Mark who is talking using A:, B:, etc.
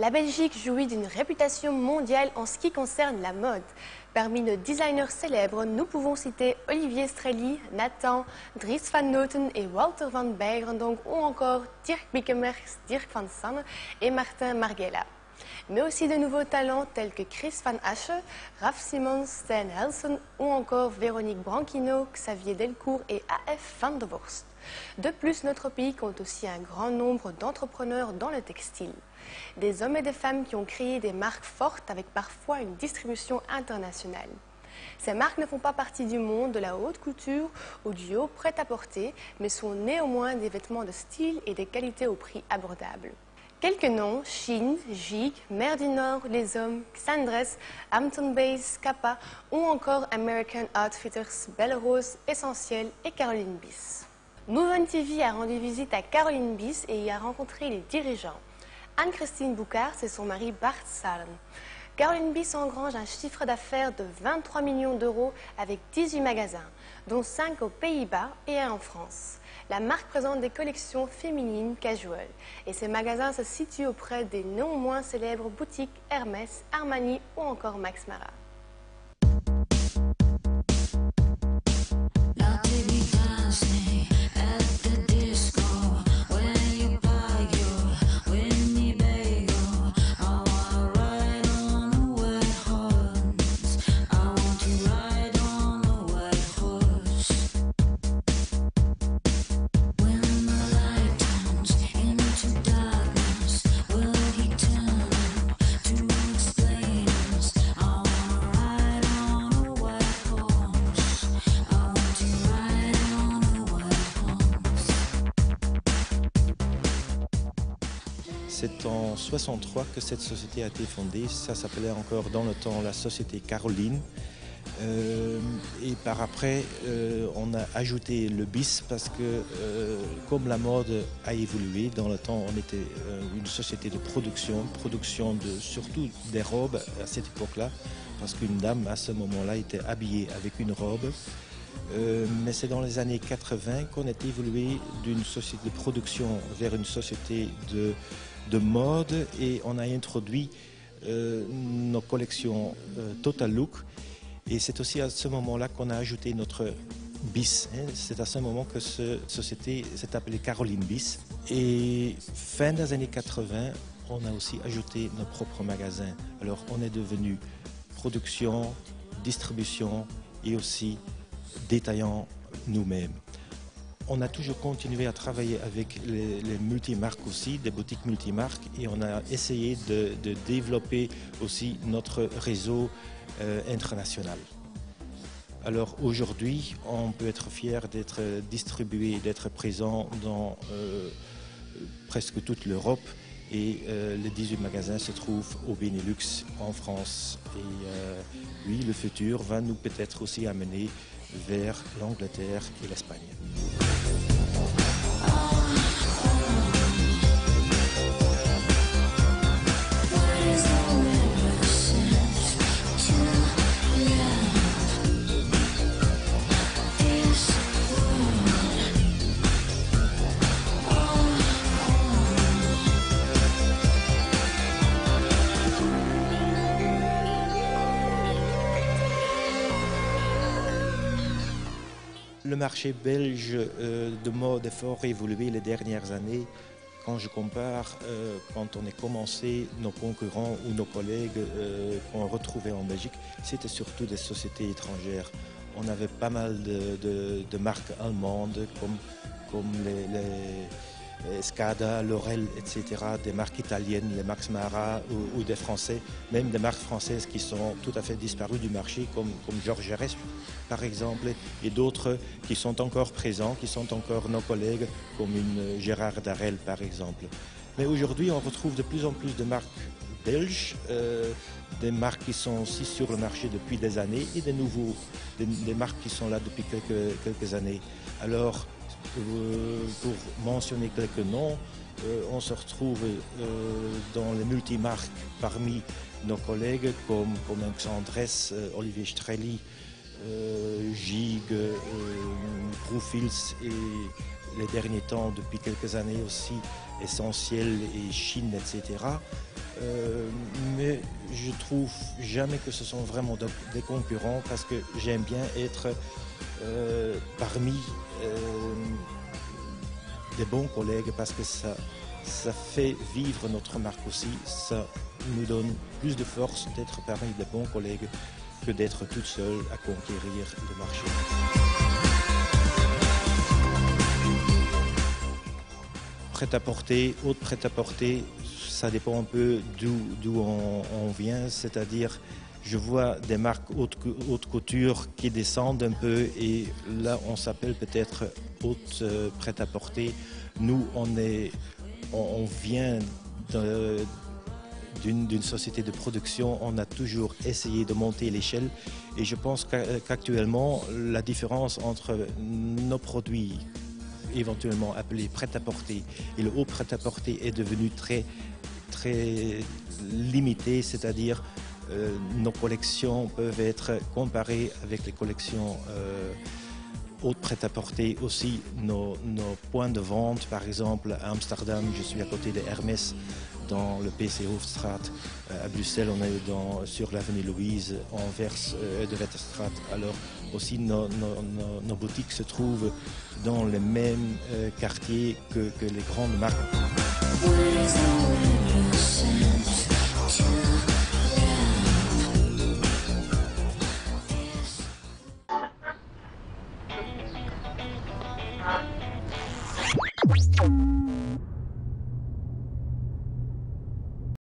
A: La Belgique jouit d'une réputation mondiale en ce qui concerne la mode. Parmi nos designers célèbres, nous pouvons citer Olivier Strelly, Nathan, Dries van Noten et Walter van Beirendonck ou encore Dirk Bikkemerks, Dirk van Sanne et Martin Margiela. Mais aussi de nouveaux talents tels que Chris Van Asche, Raf Simons, Stan Helsen ou encore Véronique Branquinho, Xavier Delcourt et A.F. van der Vorst. De plus, notre pays compte aussi un grand nombre d'entrepreneurs dans le textile. Des hommes et des femmes qui ont créé des marques fortes avec parfois une distribution internationale. Ces marques ne font pas partie du monde de la haute couture ou du haut prêt-à-porter, mais sont néanmoins des vêtements de style et des qualités au prix abordable. Quelques noms, Shein, Gig, Mer du Nord, Les Hommes, Xandres, Hampton Bays, Kappa ou encore American Outfitters, Belle Rose, Essentiel et Caroline Bis. Move On TV a rendu visite à Caroline Bis et y a rencontré les dirigeants. Anne-Christine Boucard, c'est son mari Bart Salen. Caroline Bis engrange un chiffre d'affaires de 23 millions d'euros avec 18 magasins, dont 5 aux Pays-Bas et 1 en France. La marque présente des collections féminines casual et ses magasins se situent auprès des non moins célèbres boutiques Hermès, Armani ou encore Max Mara.
B: C'est en 1963 que cette société a été fondée. Ça s'appelait encore dans le temps la société Caroline. Et par après, on a ajouté le bis parce que comme la mode a évolué, dans le temps on était une société de production de, surtout des robes à cette époque-là, parce qu'une dame à ce moment-là était habillée avec une robe. Mais c'est dans les années 80 qu'on a évolué d'une société de production vers une société de mode et on a introduit nos collections Total Look. Et c'est aussi à ce moment-là qu'on a ajouté notre bis. C'est à ce moment que cette société s'est appelée Caroline Bis. Et fin des années 80, on a aussi ajouté nos propres magasins. Alors on est devenu production, distribution et aussi détaillant nous-mêmes. On a toujours continué à travailler avec les multimarques aussi, des boutiques multimarques, et on a essayé de développer aussi notre réseau international. Alors aujourd'hui, on peut être fier d'être distribué, d'être présent dans presque toute l'Europe et les 18 magasins se trouvent au Benelux, en France. Et oui, le futur va nous peut-être aussi amener vers l'Angleterre et l'Espagne. Le marché belge de mode est fort évolué les dernières années. Quand je compare, quand on a commencé, nos concurrents ou nos collègues qu'on retrouvait en Belgique, c'était surtout des sociétés étrangères. On avait pas mal de marques allemandes comme les Escada, Laurel, etc., des marques italiennes, les Max Mara ou des Français, même des marques françaises qui sont tout à fait disparues du marché, comme Georges Herès, par exemple, et d'autres qui sont encore présents, qui sont encore nos collègues, comme une Gérard Darel, par exemple. Mais aujourd'hui, on retrouve de plus en plus de marques belges, des marques qui sont aussi sur le marché depuis des années, et des marques qui sont là depuis quelques années. Alors, pour mentionner quelques noms, on se retrouve dans les multimarques parmi nos collègues comme Xandres, Olivier Strelly, Gig, Proofils et les derniers temps, depuis quelques années aussi, Essentiel et Shein, etc. mais je trouve jamais que ce sont vraiment des concurrents parce que j'aime bien être parmi des bons collègues parce que ça fait vivre notre marque aussi, ça nous donne plus de force d'être parmi des bons collègues que d'être toute seule à conquérir le marché. Prêt-à-porter, haute prêt-à-porter, ça dépend un peu d'où on vient, c'est-à-dire je vois des marques haute couture qui descendent un peu et là on s'appelle peut-être haute prêt-à-porter. Nous on vient d'une société de production, on a toujours essayé de monter l'échelle et je pense qu'actuellement la différence entre nos produits éventuellement appelé prêt-à-porter et le haut prêt-à-porter est devenu très limité, c'est-à-dire nos collections peuvent être comparées avec les collections haute prêt-à-porter, aussi nos points de vente, par exemple à Amsterdam, je suis à côté de Hermès dans le PC Hoofdstraat, à Bruxelles on est sur l'avenue Louise, Anvers de Wetterstraat, alors aussi nos boutiques se trouvent dans les mêmes quartiers que les grandes marques.